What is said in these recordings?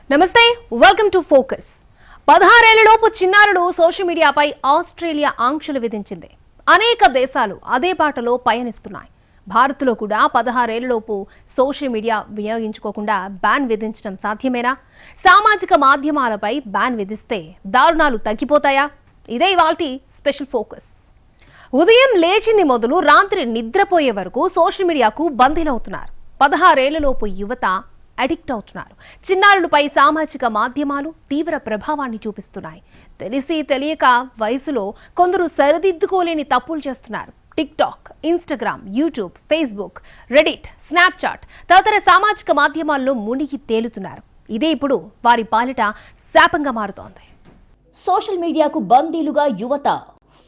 నమస్తే, welcome to focus. 16 ఏళ్లలోపు చిన్నారులు సోషల్ మీడియాపై ఆస్ట్రేలియా ఆంక్షలు విధించింది. అనేక దేశాలు అదే బాటలో పయనిస్తున్నాయి. భారత్లో కూడా 16 ఏళ్లలోపు సోషల్ మీడియా వినియోగించుకోకుండా బ్యాన్ విధించడం సాధ్యమేనా? సామాజిక మాధ్యమాలపై బ్యాన్ విధిస్తే దారుణాలు తగ్గిపోతాయా? ఇదే ఇవాల్టి స్పెషల్ ఫోకస్. ఉదయం లేచింది మొదలు రాత్రి నిద్రపోయే వరకు సోషల్ మీడియాకు బందీలవుతున్నారు. 16 ఏళ్లలోపు యువత అడిక్ట్ అవుతున్నారు. చిన్నారులపై సామాజిక మాధ్యమాలు తీవ్ర ప్రభావాన్ని చూపిస్తున్నాయి. తెలిసి తెలియక వయసులో కొందరు సరిదిద్దుకోలేని తప్పులు చేస్తున్నారు. TikTok, Instagram, YouTube, Facebook, Reddit, Snapchat తదితర సామాజిక మాధ్యమాల్లో మునిగి తేలుతున్నారు. ఇదే ఇప్పుడు వారి పాలిట శాపంగా మారుతోంది. సోషల్ మీడియాకు బందీలుగా యువత.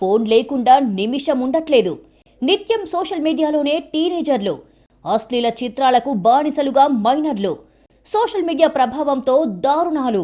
ఫోన్ లేకుండా నిమిషం ఉండట్లేదు. నిత్యం సోషల్ మీడియాలోనే టీనేజర్లు. అశ్లీల చిత్రాలకు బానిసలుగా మైనర్లు. సోషల్ మీడియా ప్రభావంతో దారుణాలు.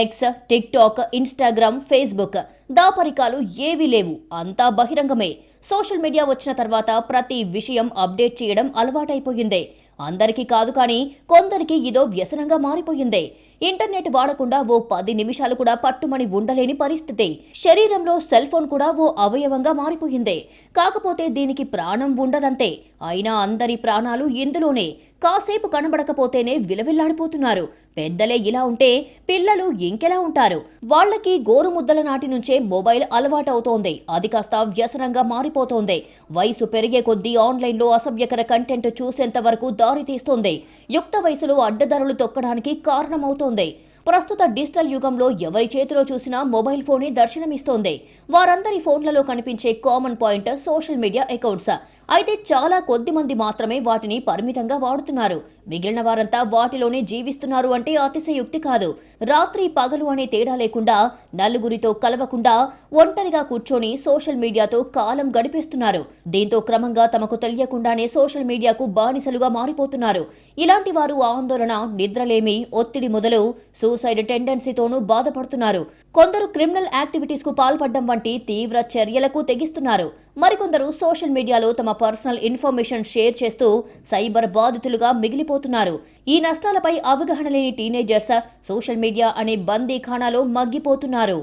ఎక్స్, టిక్టాక్, ఇన్స్టాగ్రామ్, ఫేస్బుక్ దాపరికాలు ఏవీ లేవు. అంతా బహిరంగమే. సోషల్ మీడియా వచ్చిన తర్వాత ప్రతి విషయం అప్డేట్ చేయడం అలవాటైపోయింది. అందరికీ కాదు, కానీ కొందరికి ఇదో వ్యసనంగా మారిపోయింది. ఇంటర్నెట్ వాడకుండా ఓ 10 నిమిషాలు కూడా పట్టుమని ఉండలేని పరిస్థితి. శరీరంలో సెల్ ఫోన్ కూడా ఓ అవయవంగా మారిపోయింది. కాకపోతే దీనికి ప్రాణం ఉండదంతే. అయినా అందరి ప్రాణాలు ఇందులోనే. కాసేపు కనబడకపోతేనే విలవిల్లాడిపోతున్నారు. పెద్దలే ఇలా ఉంటే పిల్లలు ఇంకెలా ఉంటారు? వాళ్లకి గోరుముద్దల నాటి నుంచే మొబైల్ అలవాటవుతోంది. అది కాస్త వ్యసనంగా మారిపోతోంది. వయసు పెరిగే కొద్దీ ఆన్లైన్లో అసభ్యకర కంటెంట్ చూసేంత వరకు దారితీస్తోంది. యుక్త వయసులో అడ్డదారులు తొక్కడానికి కారణమవుతోంది. ప్రస్తుత డిజిటల్ యుగంలో ఎవరి చేతిలో చూసినా మొబైల్ ఫోనే దర్శనమిస్తోంది. వారందరి ఫోన్లలో కనిపించే common point social media accounts. అయితే చాలా కొద్ది మంది మాత్రమే వాటిని పరిమితంగా వాడుతున్నారు. మిగిలిన వారంతా వాటిలోనే జీవిస్తున్నారు అంటే అతిశయోక్తి కాదు. రాత్రి పగలు అనే తేడా లేకుండా, నలుగురితో కలవకుండా ఒంటరిగా కూర్చొని సోషల్ మీడియాతో కాలం గడిపేస్తున్నారు. దీంతో క్రమంగా తమకు తెలియకుండానే సోషల్ మీడియాకు బానిసలుగా మారిపోతున్నారు. ఇలాంటి వారు ఆందోళన, నిద్రలేమి, ఒత్తిడి మొదలు సూసైడ్ టెండెన్సీతోనూ బాధపడుతున్నారు. కొందరు క్రిమినల్ యాక్టివిటీస్ కు పాల్పడడం వంటి తీవ్ర చర్యలకు తెగిస్తున్నారు. మరికొందరు సోషల్ మీడియాలో తమ పర్సనల్ ఇన్ఫర్మేషన్ షేర్ చేస్తూ సైబర్ బాధితులుగా మిగిలిపోతున్నారు. ఈ నష్టాలపై అవగాహన లేని టీనేజర్స్ సోషల్ మీడియా అనే బందీఖానాలో మగ్గిపోతున్నారు.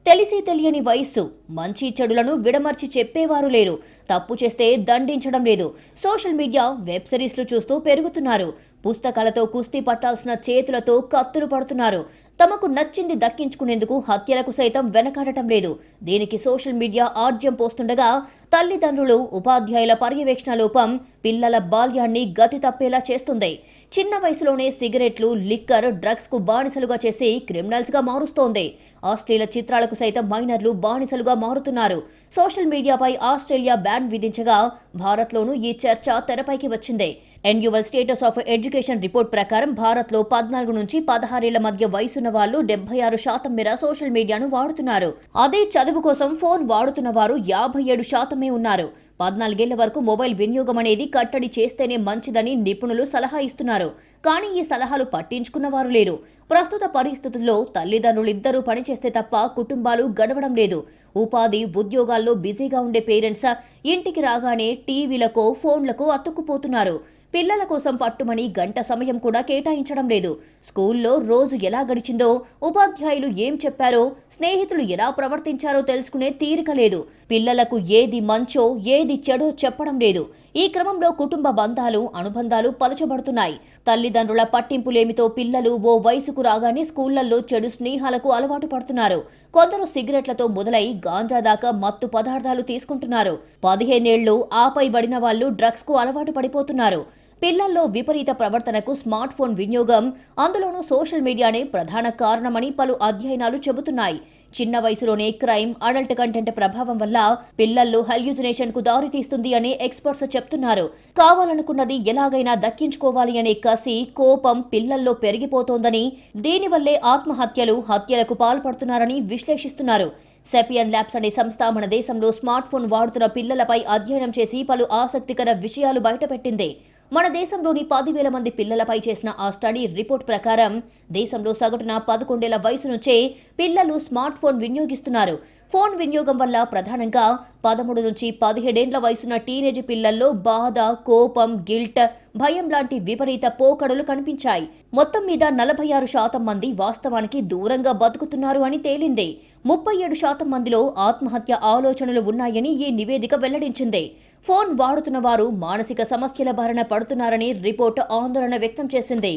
తెలిసి తెలియని వయస్సు. మంచి చెడులను విడమర్చి చెప్పేవారు లేరు. తప్పు చేస్తే దండించడం లేదు. సోషల్ మీడియా, వెబ్ సిరీస్లు చూస్తూ పెరుగుతున్నారు. పుస్తకాలతో కుస్తీ పట్టాల్సిన చేతులతో కత్తులు పడుతున్నారు. తమకు నచ్చింది దక్కించుకునేందుకు హత్యలకు సైతం వెనకాడటం లేదు. దీనికి సోషల్ మీడియా ఆజ్యం పోస్తుండగా తల్లిదండ్రులు, ఉపాధ్యాయుల పర్యవేక్షణ లోపం పిల్లల బాల్యాన్ని గతి తప్పేలా చేస్తుంది. చిన్న వయసులోనే సిగరెట్లు, లిక్కర్, డ్రగ్స్ కు బానిసలుగా చేసి క్రిమినల్స్ గా మారుస్తోంది. అశ్లీల చిత్రాలకు సైతం మైనర్లు బానిసలుగా మారుతున్నారు. సోషల్ మీడియాపై ఆస్ట్రేలియా బ్యాన్ విధించగా భారత్లోనూ ఈ చర్చ తెరపైకి వచ్చింది. Annual status of education report ప్రకారం భారత్లో 14 నుంచి 16 ఏళ్ల మధ్య వయసున్న వాళ్ళు 76% మేర సోషల్ మీడియాను వాడుతున్నారు. అదే చదువు కోసం ఫోన్ వాడుతున్న వారు 57% ఉన్నారు. 14 ఏళ్ల వరకు మొబైల్ వినియోగం అనేది కట్టడి చేస్తేనే మంచిదని నిపుణులు సలహా ఇస్తున్నారు. కానీ ఈ సలహాలు పట్టించుకున్నవారు లేరు. ప్రస్తుత పరిస్థితుల్లో తల్లిదండ్రులిద్దరూ పనిచేస్తే తప్ప కుటుంబాలు గడవడం లేదు. ఉపాధి, ఉద్యోగాల్లో బిజీగా ఉండే పేరెంట్స్ ఇంటికి రాగానే టీవీలకు, ఫోన్లకు అతుక్కుపోతున్నారు. పిల్లల కోసం పట్టుమని గంట సమయం కూడా కేటాయించడం లేదు. స్కూల్లో రోజు ఎలా గడిచిందో, ఉపాధ్యాయులు ఏం చెప్పారో, స్నేహితులు ఎలా ప్రవర్తించారో తెలుసుకునే తీరిక లేదు. పిల్లలకు ఏది మంచో, ఏది చెడో చెప్పడం లేదు. ఈ క్రమంలో కుటుంబ బంధాలు, అనుబంధాలు పలచబడుతున్నాయి. తల్లిదండ్రుల పట్టింపులేమితో పిల్లలు ఓ వయసుకు రాగానే స్కూళ్లలో చెడు స్నేహాలకు అలవాటు పడుతున్నారు. కొందరు సిగరెట్లతో మొదలై గాంజా దాకా మత్తు పదార్థాలు తీసుకుంటున్నారు. 15 ఏళ్లు ఆపై బడిన వాళ్ళు డ్రగ్స్ కు అలవాటు పడిపోతున్నారు. పిల్లల్లో విపరీత ప్రవర్తనకు స్మార్ట్ ఫోన్ వినియోగం, అందులోనూ సోషల్ మీడియానే ప్రధాన కారణమని పలు అధ్యయనాలు చెబుతున్నాయి. చిన్న వయసులోనే క్రైమ్, అడల్ట్ కంటెంట్ ప్రభావం వల్ల పిల్లల్లో హల్యూసినేషన్ కు దారితీస్తుంది అని ఎక్స్పర్ట్స్ చెప్తున్నారు. కావాలనుకున్నది ఎలాగైనా దక్కించుకోవాలి అనే కసి, కోపం పిల్లల్లో పెరిగిపోతోందని, దీనివల్లే ఆత్మహత్యలు, హత్యలకు పాల్పడుతున్నారని విశ్లేషిస్తున్నారు. సెపియన్ ల్యాబ్స్ అనే సంస్థ మన దేశంలో స్మార్ట్ ఫోన్ వాడుతున్న పిల్లలపై అధ్యయనం చేసి పలు ఆసక్తికర విషయాలు బయటపెట్టింది. మన దేశంలోని 10,000 మంది పిల్లలపై చేసిన ఆ స్టడీ రిపోర్ట్ ప్రకారం దేశంలో సగటున 11 ఏళ్ల వయసు నుంచే పిల్లలు స్మార్ట్ ఫోన్ వినియోగిస్తున్నారు. ఫోన్ వినియోగం వల్ల ప్రధానంగా 13 నుంచి 17 ఏళ్ల వయసున్న టీనేజ్ పిల్లల్లో బాధ, కోపం, గిల్ట్, భయం లాంటి విపరీత పోకడలు కనిపించాయి. మొత్తం మీద 46% మంది వాస్తవానికి దూరంగా బతుకుతున్నారు అని తేలింది. 37% మందిలో ఆత్మహత్య ఆలోచనలు ఉన్నాయని ఈ నివేదిక వెల్లడించింది. ఫోన్ వాడుతున్న వారు మానసిక సమస్యల బారిన పడుతున్నారని రిపోర్టు ఆందోళన వ్యక్తం చేసింది.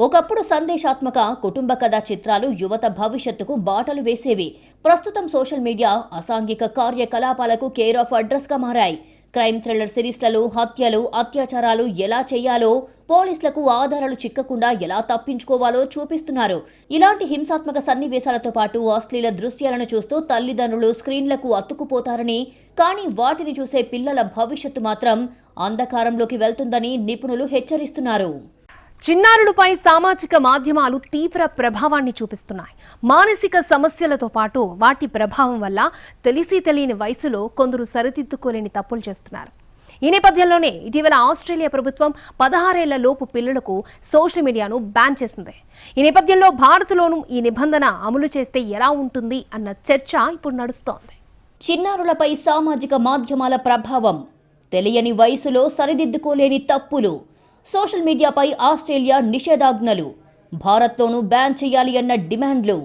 ఒకప్పుడు సందేశాత్మక కుటుంబ కథా చిత్రాలు యువత భవిష్యత్తుకు బాటలు వేసేవి. ప్రస్తుతం సోషల్ మీడియా అసాంఘిక కార్యకలాపాలకు కేర్ ఆఫ్ అడ్రస్ గా మారాయి. క్రైమ్ థ్రిల్లర్ సిరీస్లలో హత్యలు, అత్యాచారాలు ఎలా చేయాలో, పోలీసులకు ఆధారాలు చిక్కకుండా ఎలా తప్పించుకోవాలో చూపిస్తున్నారు. ఇలాంటి హింసాత్మక సన్నివేశాలతో పాటు అశ్లీల దృశ్యాలను చూస్తూ తల్లిదండ్రులు స్క్రీన్లకు అతుక్కుపోతారని, కానీ వాటిని చూసే పిల్లల భవిష్యత్తు మాత్రం అంధకారంలోకి వెళ్తుందని నిపుణులు హెచ్చరిస్తున్నారు. చిన్నారులపై సామాజిక మాధ్యమాలు తీవ్ర ప్రభావాన్ని చూపిస్తున్నాయి. మానసిక సమస్యలతో పాటు వాటి ప్రభావం వల్ల తెలిసి తెలియని వయసులో కొందరు సరిదిద్దుకోలేని తప్పులు చేస్తున్నారు. ఈ నేపథ్యంలోనే ఇటీవల ఆస్ట్రేలియా ప్రభుత్వం 16 ఏళ్ల లోపు పిల్లలకు సోషల్ మీడియాను బ్యాన్ చేసింది. ఈ నేపథ్యంలో భారత్లోనూ ఈ నిబంధన అమలు చేస్తే ఎలా ఉంటుంది అన్న చర్చ ఇప్పుడు నడుస్తోంది. చిన్నారులపై సామాజిక మాధ్యమాల ప్రభావం, తెలియని వయసులో సరిదిద్దుకోలేని తప్పులు, సోషల్ మీడియాపై ఆస్ట్రేలియా నిషేధాజ్ఞలు, భారత్లోనూ బ్యాన్ చేయాలి అన్న డిమాండ్లు.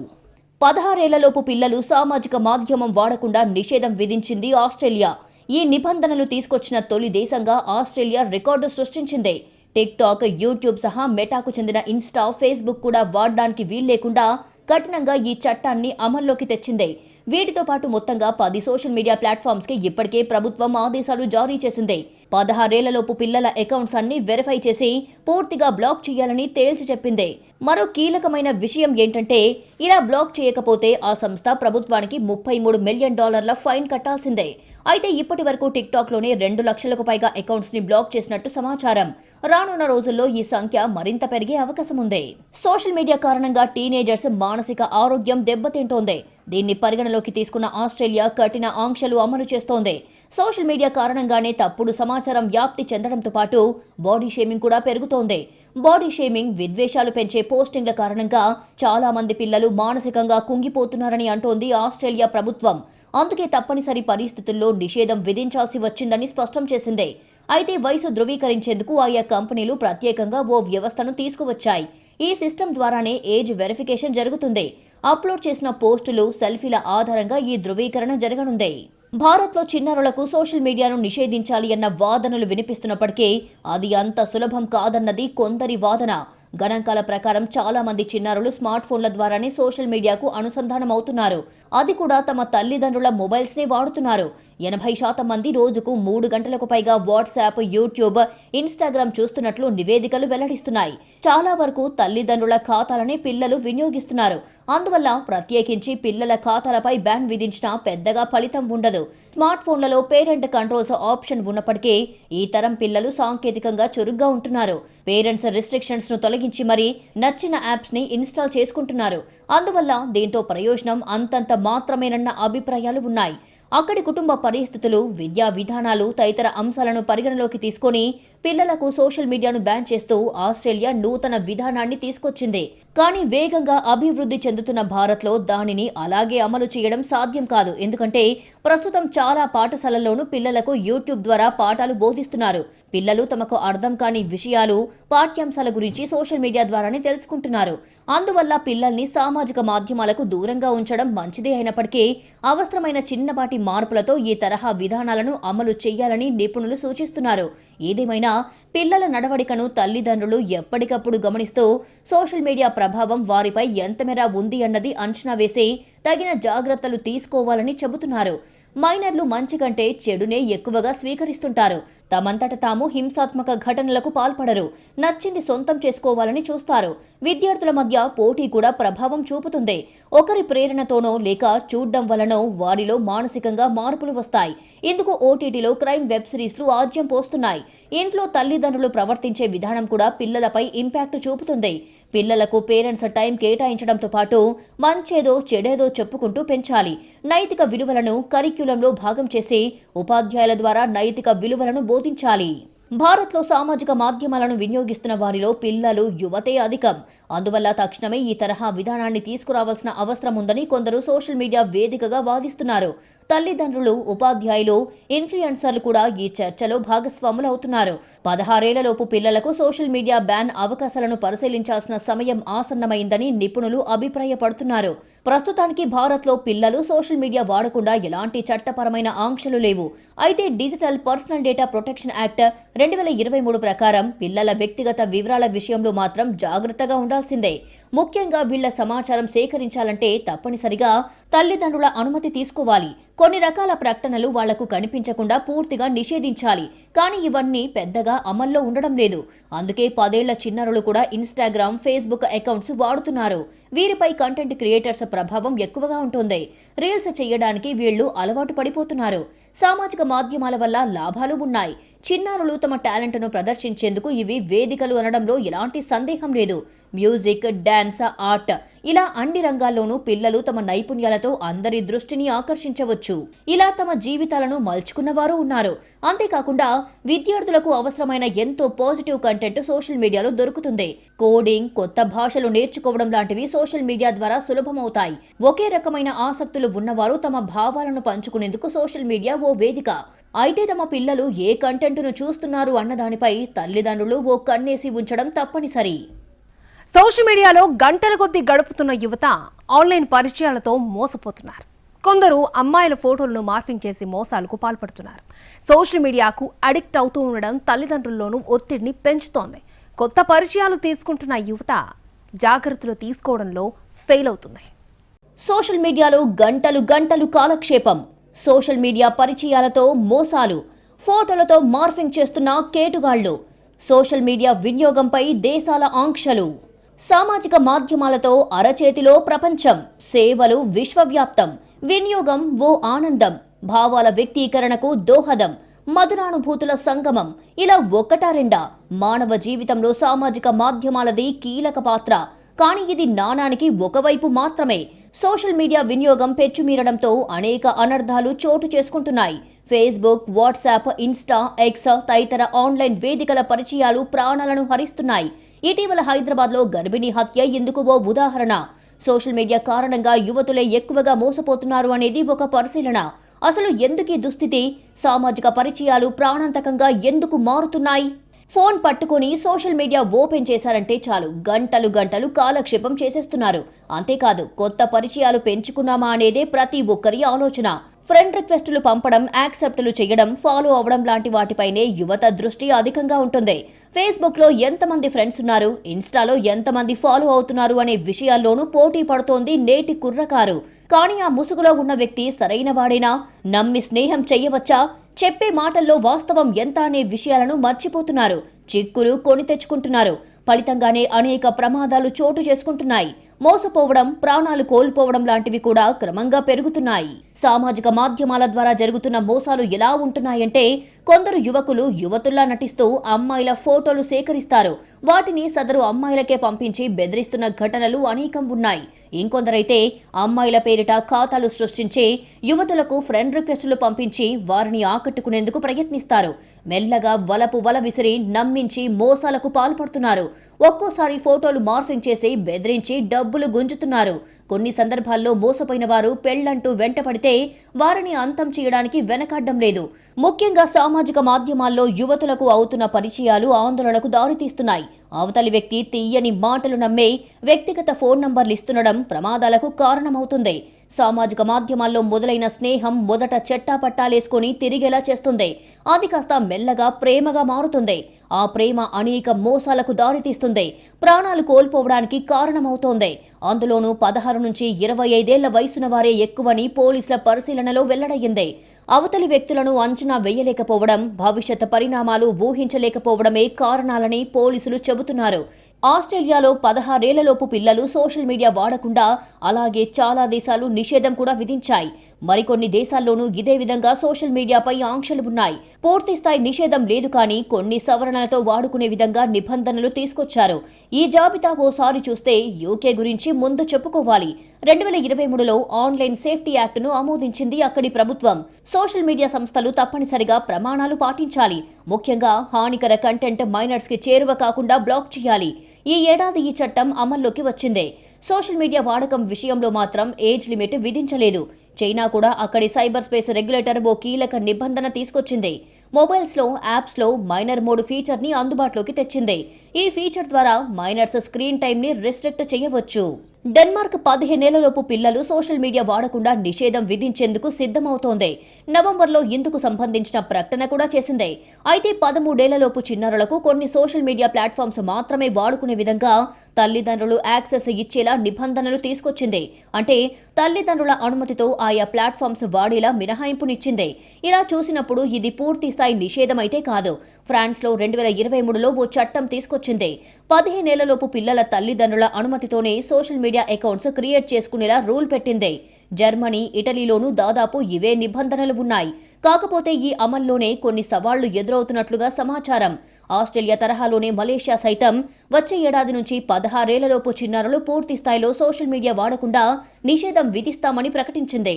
16 ఏళ్లలోపు పిల్లలు సామాజిక మాధ్యమం వాడకుండా నిషేధం విధించింది ఆస్ట్రేలియా. ఈ నిబంధనలు తీసుకొచ్చిన తొలి దేశంగా ఆస్ట్రేలియా రికార్డు సృష్టించింది. టిక్ టాక్, యూట్యూబ్ సహా మెటాకు చెందిన ఇన్స్టా, ఫేస్బుక్ కూడా వాడడానికి వీల్లేకుండా కఠినంగా ఈ చట్టాన్ని అమల్లోకి తెచ్చింది. వీటితో పాటు మొత్తంగా 10 సోషల్ మీడియా ప్లాట్ఫామ్స్ కి ఇప్పటికే ప్రభుత్వం ఆదేశాలు జారీ చేసింది. 16 ఏళ్లలోపు పిల్లల అకౌంట్స్ అన్ని వెరిఫై చేసి పూర్తిగా బ్లాక్ చేయాలని తేల్చి చెప్పింది. మరో కీలకమైన విషయం ఏంటంటే, ఇలా బ్లాక్ చేయకపోతే ఆ సంస్థ ప్రభుత్వానికి $33 మిలియన్ ఫైన్ కట్టాల్సిందే. అయితే ఇప్పటి వరకు టిక్ టాక్ లోనే 2 లక్షలకు పైగా అకౌంట్స్ ని బ్లాక్ చేసినట్టు సమాచారం. రానున్న రోజుల్లో ఈ సంఖ్య మరింత పెరిగే అవకాశం ఉంది. సోషల్ మీడియా కారణంగా టీనేజర్స్ మానసిక ఆరోగ్యం దెబ్బతింటోంది. దీన్ని పరిగణలోకి తీసుకున్న ఆస్ట్రేలియా కఠిన ఆంక్షలు అమలు చేస్తోంది. సోషల్ మీడియా కారణంగానే తప్పుడు సమాచారం వ్యాప్తి చెందడంతో పాటు బాడీ షేమింగ్ కూడా పెరుగుతోంది. బాడీ షేమింగ్, విద్వేషాలు పెంచే పోస్టింగ్ల కారణంగా చాలా మంది పిల్లలు మానసికంగా కుంగిపోతున్నారని అంటోంది ఆస్ట్రేలియా ప్రభుత్వం. అందుకే తప్పనిసరి పరిస్థితుల్లో నిషేధం విధించాల్సి వచ్చిందని స్పష్టం చేసింది. అయితే వయసు ధృవీకరించేందుకు ఆయా కంపెనీలు ప్రత్యేకంగా ఓ వ్యవస్థను తీసుకువచ్చాయి. ఈ సిస్టమ్ ద్వారానే ఏజ్ వెరిఫికేషన్ జరుగుతుంది. అప్లోడ్ చేసిన పోస్టులు, సెల్ఫీల ఆధారంగా ఈ ధృవీకరణ జరగనుంది. భారత్లో చిన్నారులకు సోషల్ మీడియాను నిషేధించాలి అన్న వాదనలు వినిపిస్తున్నప్పటికీ అది అంత సులభం కాదన్నది కొందరి వాదన. గణాంకాల ప్రకారం చాలా మంది చిన్నారులు స్మార్ట్ ఫోన్ల ద్వారానే సోషల్ మీడియాకు అనుసంధానం అవుతున్నారు. అది కూడా తమ తల్లిదండ్రుల మొబైల్స్ నే వాడుతున్నారు. 80% మంది రోజుకు 3 గంటలకు పైగా వాట్సాప్, యూట్యూబ్, ఇన్స్టాగ్రామ్ చూస్తున్నట్లు నివేదికలు వెల్లడిస్తున్నాయి. చాలా వరకు తల్లిదండ్రుల ఖాతాలనే పిల్లలు వినియోగిస్తున్నారు. అందువల్ల ప్రత్యేకించి పిల్లల ఖాతాలపై బ్యాన్ విధించినా పెద్దగా ఫలితం ఉండదు. స్మార్ట్ ఫోన్లలో పేరెంట్ కంట్రోల్స్ ఆప్షన్ ఉన్నప్పటికీ ఈ తరం పిల్లలు సాంకేతికంగా చురుగ్గా ఉంటున్నారు. పేరెంట్స్ రిస్ట్రిక్షన్స్ ను తొలగించి మరీ నచ్చిన యాప్స్ ని ఇన్స్టాల్ చేసుకుంటున్నారు. అందువల్ల దీంతో ప్రయోజనం అంతంత మాత్రమేనన్న అభిప్రాయాలు ఉన్నాయి. అక్కడి కుటుంబ పరిస్థితులు, విద్యా విధానాలు తదితర అంశాలను పరిగణలోకి తీసుకొని పిల్లలకు సోషల్ మీడియాను బ్యాన్ చేస్తూ ఆస్ట్రేలియా నూతన విధానాన్ని తీసుకొచ్చింది. కానీ వేగంగా అభివృద్ధి చెందుతున్న భారత్లో దానిని అలాగే అమలు చేయడం సాధ్యం కాదు. ఎందుకంటే ప్రస్తుతం చాలా పాఠశాలల్లోనూ పిల్లలకు యూట్యూబ్ ద్వారా పాఠాలు బోధిస్తున్నారు. పిల్లలు తమకు అర్థం కాని విషయాలు, పాఠ్యాంశాల గురించి సోషల్ మీడియా ద్వారానే తెలుసుకుంటున్నారు. అందువల్ల పిల్లల్ని సామాజిక మాధ్యమాలకు దూరంగా ఉంచడం మంచిదే అయినప్పటికీ అవసరమైన చిన్నపాటి మార్పులతో ఈ తరహా విధానాలను అమలు చేయాలని నిపుణులు సూచిస్తున్నారు. ఏదేమైనా పిల్లల నడవడికను తల్లిదండ్రులు ఎప్పటికప్పుడు గమనిస్తూ సోషల్ మీడియా ప్రభావం వారిపై ఎంతమేర ఉంది అన్నది అంచనా వేసి తగిన జాగ్రత్తలు తీసుకోవాలని చెబుతున్నారు. మైనర్లు మంచి కంటే చెడునే ఎక్కువగా స్వీకరిస్తుంటారు. తమంతట తాము హింసాత్మక ఘటనలకు పాల్పడరు. నచ్చింది సొంతం చేసుకోవాలని చూస్తారు. విద్యార్థుల మధ్య పోటీ కూడా ప్రభావం చూపుతుంది. ఒకరి ప్రేరణతోనో లేక చూడ్డం వలనో వారిలో మానసికంగా మార్పులు వస్తాయి. ఇందుకు ఓటీటీలో క్రైమ్ వెబ్ సిరీస్లు ఆజ్యం పోస్తున్నాయి. ఇంట్లో తల్లిదండ్రులు ప్రవర్తించే విధానం కూడా పిల్లలపై ఇంపాక్ట్ చూపుతుంది. పిల్లలకు పేరెంట్స్ టైం కేటాయించడంతో పాటు మంచేదో చెడేదో చెప్పుకుంటూ పెంచాలి. నైతిక విలువలను కరిక్యులంలో భాగం చేసి ఉపాధ్యాయుల ద్వారా నైతిక విలువలను బోధించాలి. భారత్లో సామాజిక మాధ్యమాలను వినియోగిస్తున్న వారిలో పిల్లలు, యువతే అధికం. అందువల్ల తక్షణమే ఈ తరహా విధానాన్ని తీసుకురావాల్సిన అవసరం ఉందని కొందరు సోషల్ మీడియా వేదికగా వాదిస్తున్నారు. తల్లిదండ్రులు, ఉపాధ్యాయులు, ఇన్ఫ్లుయెన్సర్లు కూడా ఈ చర్చలో భాగస్వాములు అవుతున్నారు. 16 ఏళ్లలోపు పిల్లలకు సోషల్ మీడియా బ్యాన్ అవకాశాలను పరిశీలించాల్సిన సమయం ఆసన్నమైందని నిపుణులు అభిప్రాయపడుతున్నారు. ప్రస్తుతానికి భారత్లో పిల్లలు సోషల్ మీడియా వాడకుండా ఎలాంటి చట్టపరమైన ఆంక్షలు లేవు. అయితే digital personal data protection act 2023 ప్రకారం పిల్లల వ్యక్తిగత వివరాల విషయంలో మాత్రం జాగ్రత్తగా ఉండాల్సిందే. ముఖ్యంగా వీళ్ల సమాచారం సేకరించాలంటే తప్పనిసరిగా తల్లిదండ్రుల అనుమతి తీసుకోవాలి. కొన్ని రకాల ప్రకటనలు వాళ్లకు కనిపించకుండా పూర్తిగా నిషేధించాలి. కానీ ఇవన్నీ పెద్దగా అమల్లో ఉండడం లేదు. అందుకే 10 ఏళ్ల చిన్నారులు కూడా ఇన్స్టాగ్రామ్, ఫేస్బుక్ అకౌంట్స్ వాడుతున్నారు. వీరిపై కంటెంట్ క్రియేటర్స్ ప్రభావం ఎక్కువగా ఉంటుంది. రీల్స్ చేయడానికి వీళ్లు అలవాటు పడిపోతున్నారు. సామాజిక మాధ్యమాల వల్ల లాభాలు ఉన్నాయి. చిన్నారులు తమ టాలెంట్ను ప్రదర్శించేందుకు ఇవి వేదికలు అనడంలో ఎలాంటి సందేహం లేదు. మ్యూజిక్, డాన్స్, ఆర్ట్ ఇలా అన్ని రంగాల్లోనూ పిల్లలు తమ నైపుణ్యాలతో అందరి దృష్టిని ఆకర్షించవచ్చు. ఇలా తమ జీవితాలను మలుచుకున్నవారు ఉన్నారు. అంతేకాకుండా విద్యార్థులకు అవసరమైన ఎంతో పాజిటివ్ కంటెంట్ సోషల్ మీడియాలో దొరుకుతుంది. కోడింగ్, కొత్త భాషలు నేర్చుకోవడం లాంటివి సోషల్ మీడియా ద్వారా సులభమవుతాయి. ఒకే రకమైన ఆసక్తులు ఉన్నవారు తమ భావాలను పంచుకునేందుకు సోషల్ మీడియా ఓ వేదిక. అయితే తమ పిల్లలు ఏ కంటెంట్ను చూస్తున్నారు అన్నదానిపై తల్లిదండ్రులు ఓ కన్నేసి ఉంచడం తప్పనిసరి. సోషల్ మీడియాలో గంటల కొద్దీ గడుపుతున్న యువత ఆన్లైన్ పరిచయాలతో మోసపోతున్నారు. కొందరు అమ్మాయిల ఫోటోలను మార్ఫింగ్ చేసి మోసాలకు పాల్పడుతున్నారు. సోషల్ మీడియాకు అడిక్ట్ అవుతూ ఉండడం తల్లిదండ్రుల్లోనూ ఒత్తిడిని పెంచుతోంది. కొత్త పరిచయాలు తీసుకుంటున్న యువత జాగ్రత్తలు తీసుకోవడంలో ఫెయిల్ అవుతుంది. సోషల్ మీడియాలో గంటలు గంటలు కాలక్షేపం. సోషల్ మీడియా పరిచయాలతో మోసాలు, ఫోటోలతో మార్ఫింగ్ చేస్తున్న కేటుగాళ్లు, సోషల్ మీడియా వినియోగంపై దేశాల ఆంక్షలు, సామాజిక మాధ్యమాలతో అరచేతిలో ప్రపంచం, సేవలు విశ్వవ్యాప్తం, వినియోగం ఓ ఆనందం, భావాల వ్యక్తీకరణకు దోహదం, మధురానుభూతుల సంగమం. ఇలా ఒకటా రెండా? మానవ జీవితంలో సామాజిక మాధ్యమాలది కీలక పాత్ర. కానీ ఇది నాణానికి ఒకవైపు మాత్రమే. సోషల్ మీడియా వినియోగం పెచ్చుమీరడంతో అనేక అనర్థాలు చోటు చేసుకుంటున్నాయి. ఫేస్బుక్, వాట్సాప్, ఇన్స్టా, ఎక్స్ తదితర ఆన్లైన్ వేదికల పరిచయాలు ప్రాణాలను హరిస్తున్నాయి. ఇటీవల హైదరాబాద్లో గర్భిణీ హత్య ఇందుకు ఓ ఉదాహరణ. సోషల్ మీడియా కారణంగా యువతులే ఎక్కువగా మోసపోతున్నారు అనేది ఒక పరిశీలన. అసలు ఎందుకీ దుస్థితి? సామాజిక పరిచయాలు ప్రాణాంతకంగా ఎందుకు మారుతున్నాయి? ఫోన్ పట్టుకుని సోషల్ మీడియా ఓపెన్ చేశారంటే చాలు, గంటలు గంటలు కాలక్షేపం చేసేస్తున్నారు. అంతేకాదు, కొత్త పరిచయాలు పెంచుకున్నామా అనేదే ప్రతి ఒక్కరి ఆలోచన. ఫ్రెండ్ రిక్వెస్టులు పంపడం, యాక్సెప్టులు చేయడం, ఫాలో అవడం లాంటి వాటిపైనే యువత దృష్టి అధికంగా ఉంటుంది. ఫేస్బుక్ లో ఎంతమంది ఫ్రెండ్స్ ఉన్నారు, ఇన్స్టాలో ఎంతమంది ఫాలో అవుతున్నారు అనే విషయాల్లోనూ పోటీ పడుతోంది నేటి కుర్రకారు. కానీ ఆ ముసుగులో ఉన్న వ్యక్తి సరైన వాడేనా? నమ్మి స్నేహం చెయ్యవచ్చా? చెప్పే మాటల్లో వాస్తవం ఎంత అనే విషయాలను మర్చిపోతున్నారు. చిక్కులు కొని తెచ్చుకుంటున్నారు. ఫలితంగానే అనేక ప్రమాదాలు చోటు చేసుకుంటున్నాయి. మోసపోవడం, ప్రాణాలు కోల్పోవడం లాంటివి కూడా క్రమంగా పెరుగుతున్నాయి. సామాజిక మాధ్యమాల ద్వారా జరుగుతున్న మోసాలు ఎలా ఉంటున్నాయంటే, కొందరు యువకులు యువతుల్లా నటిస్తూ అమ్మాయిల ఫోటోలు సేకరిస్తారు. వాటిని సదరు అమ్మాయిలకే పంపించి బెదిరిస్తున్న ఘటనలు అనేకం ఉన్నాయి. ఇంకొందరైతే అమ్మాయిల పేరిట ఖాతాలు సృష్టించి యువతులకు ఫ్రెండ్ రిక్వెస్టులు పంపించి వారిని ఆకట్టుకునేందుకు ప్రయత్నిస్తారు. మెల్లగా వలపు వల విసిరి నమ్మించి మోసాలకు పాల్పడుతున్నారు. ఒక్కోసారి ఫోటోలు మార్ఫింగ్ చేసి బెదిరించి డబ్బులు గుంజుతున్నారు. కొన్ని సందర్భాల్లో మోసపోయిన వారు పెళ్లంటూ వెంటపడితే వారిని అంతం చేయడానికి వెనకాడ్డం లేదు. ముఖ్యంగా సామాజిక మాధ్యమాల్లో యువతులకు అవుతున్న పరిచయాలు ఆందోళనకు దారితీస్తున్నాయి. అవతలి వ్యక్తి తీయని మాటలు నమ్మే వ్యక్తిగత ఫోన్ నంబర్లు ఇస్తుండడం ప్రమాదాలకు కారణమవుతుంది. సామాజిక మాధ్యమాల్లో మొదలైన స్నేహం మొదట చెట్టాపట్టాలేసుకుని తిరిగేలా చేస్తుంది. అది కాస్త మెల్లగా ప్రేమగా మారుతుంది. ఆ ప్రేమ అనేక మోసాలకు దారితీస్తుంది. ప్రాణాలు కోల్పోవడానికి కారణమవుతోంది. అందులోనూ 16 నుంచి 25 ఏళ్ల వయసున్న వారే ఎక్కువని పోలీసుల పరిశీలనలో వెల్లడయ్యింది. అవతలి వ్యక్తులను అంచనా వేయలేకపోవడం, భవిష్యత్ పరిణామాలు ఊహించలేకపోవడమే కారణాలని పోలీసులు చెబుతున్నారు. ఆస్ట్రేలియాలో 16 ఏళ్లలోపు పిల్లలు సోషల్ మీడియా వాడకుండా, అలాగే చాలా దేశాలు నిషేధం కూడా విధించాయి. మరికొన్ని దేశాల్లోనూ ఇదే విధంగా సోషల్ మీడియాపై ఆంక్షలు ఉన్నాయి. పూర్తిస్థాయి నిషేధం లేదు, కానీ కొన్ని సవరణలతో వాడుకునే విధంగా నిబంధనలు తీసుకొచ్చారు. ఈ జాబితా ఓసారి చూస్తే యూకే గురించి ముందు చెప్పుకోవాలి. 2023లో ఆన్లైన్ సేఫ్టీ యాక్ట్ను ఆమోదించింది అక్కడి ప్రభుత్వం. సోషల్ మీడియా సంస్థలు తప్పనిసరిగా ప్రమాణాలు పాటించాలి. ముఖ్యంగా హానికర కంటెంట్ మైనర్స్ కి చేరువ కాకుండా బ్లాక్ చేయాలి. ఈ ఏడాది ఈ చట్టం అమల్లోకి వచ్చింది. సోషల్ మీడియా వాడకం విషయంలో మాత్రం ఏజ్ లిమిట్ విధించలేదు. చైనా కూడా అక్కడి సైబర్ స్పేస్ రెగ్యులేటర్ ఓ కీలక నిబంధన తీసుకొచ్చింది. మొబైల్స్లో, యాప్స్లో మైనర్ మోడ్ ఫీచర్ని అందుబాటులోకి తెచ్చింది. ఈ ఫీచర్ ద్వారా మైనర్స్ స్క్రీన్ టైంని రిస్ట్రిక్ట్ చేయవచ్చు. డెన్మార్క్ 15 ఏళ్లలోపు పిల్లలు సోషల్ మీడియా వాడకుండా నిషేధం విధించేందుకు సిద్ధమవుతోంది. నవంబర్లో ఇందుకు సంబంధించిన ప్రకటన కూడా చేసింది. అయితే 13 ఏళ్లలోపు చిన్నారులకు కొన్ని సోషల్ మీడియా ప్లాట్ఫామ్స్ మాత్రమే వాడుకునే విధంగా తల్లిదండ్రులు యాక్సెస్ ఇచ్చేలా నిబంధనలు తీసుకొచ్చింది. అంటే తల్లిదండ్రుల అనుమతితో ఆయా ప్లాట్ఫామ్స్ వాడేలా మినహాయింపునిచ్చింది. ఇలా చూసినప్పుడు ఇది పూర్తి స్థాయి నిషేధం అయితే కాదు. ఫ్రాన్స్లో 2023లో ఓ చట్టం తీసుకొచ్చింది. 15 ఏళ్లలోపు పిల్లల తల్లిదండ్రుల అనుమతితోనే సోషల్ మీడియా అకౌంట్స్ క్రియేట్ చేసుకునేలా రూల్ పెట్టింది. జర్మనీ, ఇటలీలోనూ దాదాపు ఇవే నిబంధనలు ఉన్నాయి. కాకపోతే ఈ అమల్లోనే కొన్ని సవాళ్లు ఎదురవుతున్నట్లుగా సమాచారం. ఆస్ట్రేలియా తరహాలోనే మలేషియా సైతం వచ్చే ఏడాది నుంచి 16 ఏళ్లలోపు చిన్నారులు పూర్తి స్థాయిలో సోషల్ మీడియా వాడకుండా నిషేధం విధిస్తామని ప్రకటించింది.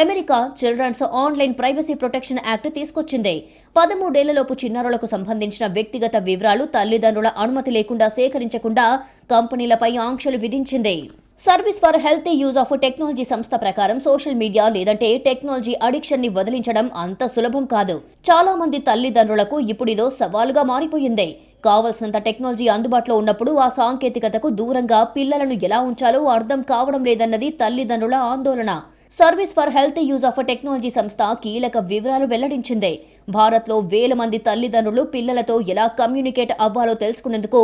America children's online privacy protection act తీసుకొచ్చింది. 13 ఏళ్లలోపు చిన్నారులకు సంబంధించిన వ్యక్తిగత వివరాలు తల్లిదండ్రుల అనుమతి లేకుండా సేకరించకుండా కంపెనీలపై ఆంక్షలు విధించింది. Service for healthy use of technology సంస్థ ప్రకారం సోషల్ మీడియా లేదంటే టెక్నాలజీ అడిక్షన్ ని వదిలించడం అంత సులభం కాదు. చాలా మంది తల్లిదండ్రులకు ఇప్పుడిదో సవాలుగా మారిపోయింది. కావలసినంత టెక్నాలజీ అందుబాటులో ఉన్నప్పుడు ఆ సాంకేతికతకు దూరంగా పిల్లలను ఎలా ఉంచాలో అర్థం కావడం లేదన్నది తల్లిదండ్రుల ఆందోళన. Service for healthy use of technology సంస్థ కీలక వివరాలు వెల్లడించింది. భారత్లో వేల మంది తల్లిదండ్రులు పిల్లలతో ఎలా కమ్యూనికేట్ అవ్వాలో తెలుసుకునేందుకు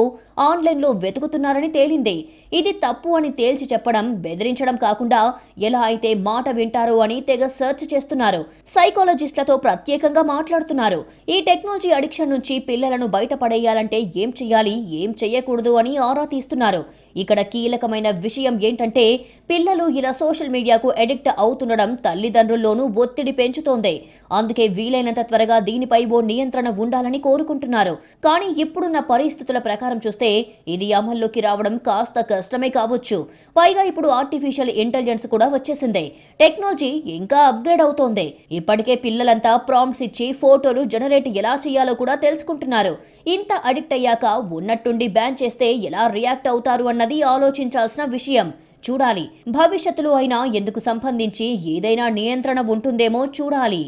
ఆన్లైన్లో వెతుకుతున్నారని తేలింది. ఇది తప్పు అని తేల్చి చెప్పడం, బెదిరించడం కాకుండా ఎలా అయితే మాట వింటారో అని తెగ సెర్చ్ చేస్తున్నారు. సైకాలజిస్టులతో ప్రత్యేకంగా మాట్లాడుతున్నారు. ఈ టెక్నాలజీ అడిక్షన్ నుంచి పిల్లలను బయటపడేయాలంటే ఏం చేయాలి, ఏం చేయకూడదు అని ఆరా తీస్తున్నారు. ఇక్కడ కీలకమైన విషయం ఏంటంటే పిల్లలు ఇలా సోషల్ మీడియాకు అడిక్ట్ అవుతుండడం తల్లిదండ్రుల్లోనూ ఒత్తిడి పెంచుతోంది. అందుకే వీలైనంత త్వరగా దీనిపై ఓ నియంత్రణ ఉండాలని కోరుకుంటున్నారు. కానీ ఇప్పుడున్న పరిస్థితుల ప్రకారం చూస్తే ఇది అమల్లోకి రావడం కాస్త కష్టమే కావచ్చు. పైగా ఇప్పుడు ఆర్టిఫిషియల్ ఇంటెలిజెన్స్ కూడా వచ్చేసింది. టెక్నాలజీ ఇంకా అప్గ్రేడ్ అవుతోంది. ఇప్పటికే పిల్లలంతా ప్రాంప్ట్స్ ఇచ్చి ఫోటోలు జనరేట్ ఎలా చేయాలో కూడా తెలుసుకుంటున్నారు. ఇంత అడిక్ట్ అయ్యాక ఉన్నట్టుండి బ్యాన్ చేస్తే ఎలా రియాక్ట్ అవుతారు అన్నది ఆలోచించాల్సిన విషయం. చూడాలి. భవిష్యత్తులో అయినా ఎందుకు సంబంధించి ఏదైనా నియంత్రణ ఉంటుందేమో చూడాలి.